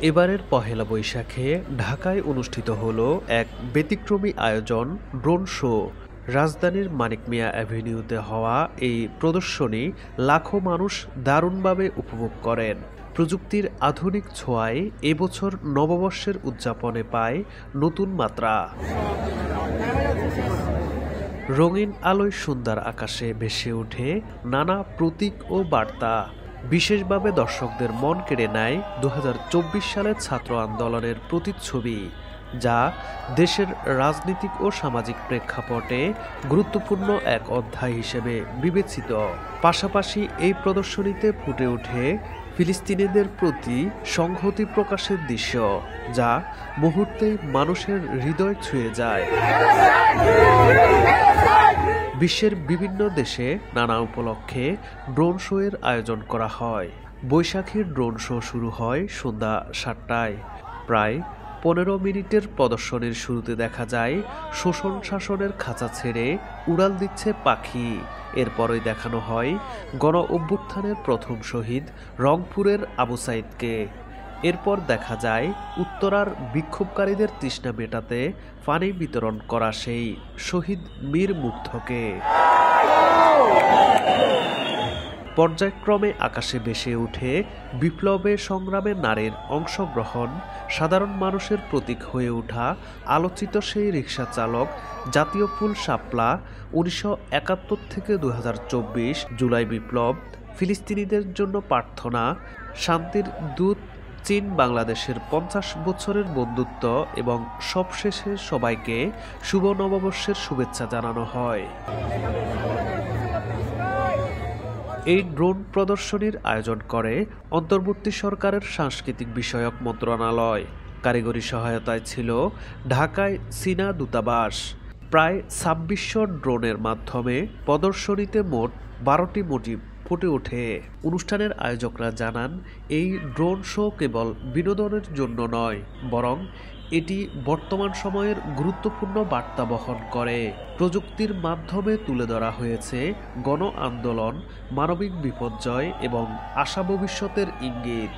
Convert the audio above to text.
এবারের পহেলা বৈশাখে ঢাকায় অনুষ্ঠিত হলো এক ব্যতিক্রমী আয়োজন ড্রোন শো। রাজধানীর মানিক মিয়া অ্যাভিনিউতে হওয়া এই প্রদর্শনী লাখো মানুষ দারুণভাবে উপভোগ করেন। প্রযুক্তির আধুনিক ছোঁয়ায় এবছর নববর্ষের উদযাপনে পায় নতুন মাত্রা। রঙিন আলোয় সুন্দর আকাশে ভেসে ওঠে নানা প্রতীক ও বার্তা। বিশেষভাবে দর্শকদের মন কেড়ে নেয় 2024 সালের ছাত্র আন্দোলনের প্রতিচ্ছবি, যা দেশের রাজনৈতিক ও সামাজিক প্রেক্ষাপটে গুরুত্বপূর্ণ এক অধ্যায় হিসেবে বিবেচিত। পাশাপাশি এই প্রদর্শনীতে ফুটে ওঠে ফিলিস্তিনিদের প্রতি সংহতি প্রকাশের দৃশ্য, যা মুহূর্তেই মানুষের হৃদয় ছুঁয়ে যায়। বিশ্বের বিভিন্ন দেশে নানা উপলক্ষে ড্রোন শো এর আয়োজন করা হয়। বৈশাখীর ড্রোন শো শুরু হয় সন্ধ্যা 7টায়। প্রায় 15 মিনিটের প্রদর্শনীর শুরুতে দেখা যায় শোষণ শাসনের খাঁচা ছেড়ে উড়াল দিচ্ছে পাখি। এরপরই দেখানো হয় গণ অভ্যুত্থানের প্রথম শহীদ রংপুরের আবু সাইদকে। এরপর দেখা যায় উত্তরার বিক্ষোভকারীদের তৃষ্ণা মেটাতে পানি বিতরণ করা সেই শহীদ মীর মুগ্ধকে। পর্যায়ক্রমে আকাশে ভেসে উঠে বিপ্লবে সংগ্রামে নারীর অংশগ্রহণ, সাধারণ মানুষের প্রতীক হয়ে ওঠা আলোচিত সেই রিকশা চালক, জাতীয় ফুল শাপলা, 1971 থেকে 2024 জুলাই বিপ্লব, ফিলিস্তিনিদের জন্য প্রার্থনা, শান্তির দূত, চীন বাংলাদেশের 50 বছরের বন্ধুত্ব এবং সবশেষে সবাইকে শুভ নববর্ষের শুভেচ্ছা জানানো হয়। এই ড্রোন প্রদর্শনীর আয়োজন করে অন্তর্বর্তী সরকারের সাংস্কৃতিক বিষয়ক মন্ত্রণালয়। কারিগরি সহায়তায় ছিল ঢাকায় চীনা দূতাবাস। প্রায় 2600 ড্রোনের মাধ্যমে প্রদর্শনীতে মোট 12টি মোটিভ ফুটে ওঠে। অনুষ্ঠানের আয়োজকরা জানান, এই ড্রোন শো কেবল বিনোদনের জন্য নয়, বরং এটি বর্তমান সময়ের গুরুত্বপূর্ণ বার্তা বহন করে। প্রযুক্তির মাধ্যমে তুলে ধরা হয়েছে গণ আন্দোলন, মানবিক বিপর্যয় এবং আশা ভবিষ্যতের ইঙ্গিত।